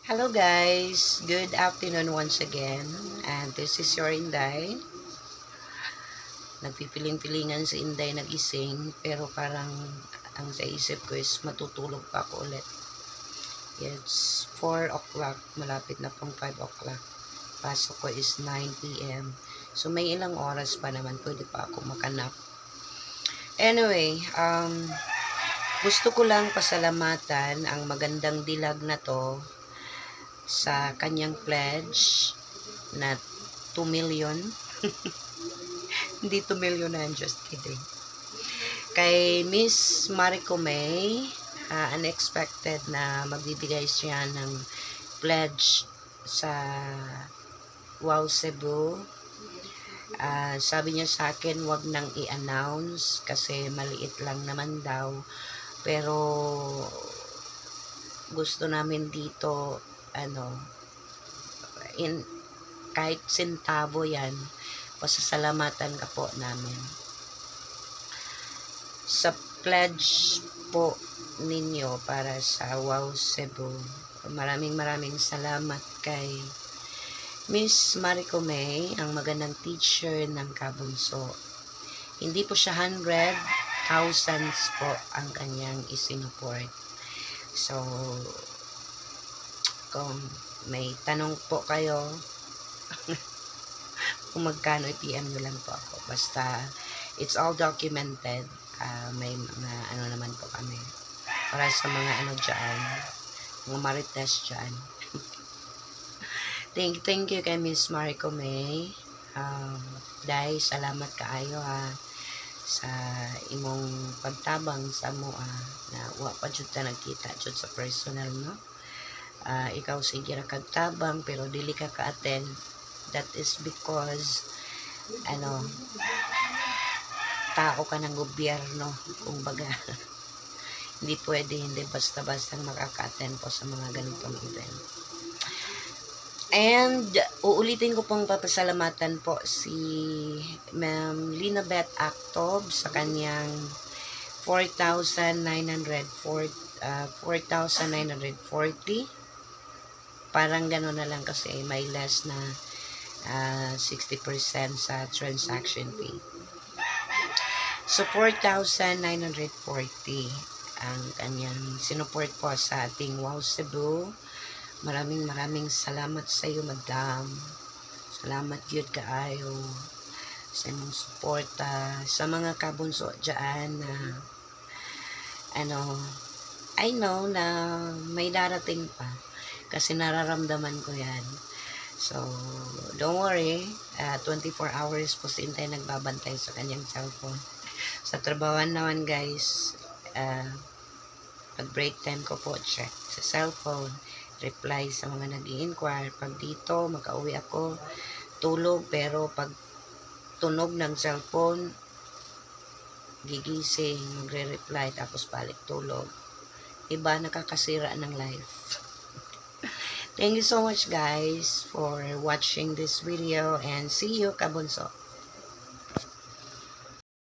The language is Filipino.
Hello guys, good afternoon once again, and this is your Inday. Nagpipiling-pilingan si Inday nagising, pero parang ang sa isip ko is matutulog pa ako ulit. It's 4 o'clock, malapit na pang 5 o'clock. Pasok ko is 9 p.m. So may ilang oras pa naman, pwede pa ako makanap. Anyway, gusto ko lang pasalamatan ang magandang dilag na to sa kanyang pledge na 2 million. Hindi 2 million na, just kidding. Kay Miss Mariko May, unexpected na magbibigay siya ng pledge sa Wow Cebu. Sabi niya sa akin, wag nang i-announce kasi maliit lang naman daw. Pero gusto namin dito, kahit sentabo yan, pasasalamatan ka po namin. Sa pledge po ninyo para sa Wow Cebu, maraming salamat kay Miss Mariko May, ang magandang teacher ng Kabunso. Hindi po siya 100, thousands po ang kanyang isinuport. So, kung may tanong po kayo, kung magkano, i-PM nyo lang po ako. Basta, it's all documented. May mga naman po kami. Para sa mga dyan, mga marites dyan. Thank you kay Miss Mariko May. Dahil salamat kaayo sa imong pagtabang sa mua na wa pa jud ta nagkita jud sa personal, no? Ikaw sige ra kag tabang pero dili ka ka-attend. That is because tao ka ng gobyerno, kumbaga. Hindi basta-basta makaka-attend po sa mga ganitong event. And uulitin ko pong papasalamatan po si Ma'am Linabeth Actob sa kanyang 4,940. Parang gano'n na lang kasi may less na 60% sa transaction fee. So 4,940 ang kanyang sinuport po sa ating Wow Cebu. Maraming salamat sa iyo, madam. Salamat yun kaayo sa inyong suporta sa mga kabunso dyan na I know na may darating pa kasi nararamdaman ko yan. So, don't worry, 24 hours po si Intay nagbabantay sa kanyang cellphone. Sa trabawan naman guys, pag break time ko po, check sa cellphone, reply sa mga nag-i-inquire. Pag dito, makauwi ako, tulog, pero pag tunog ng cellphone, gigising, magre-reply, tapos balik tulog. Iba, nakakasira ng life. Thank you so much guys for watching this video and see you, Kabunso.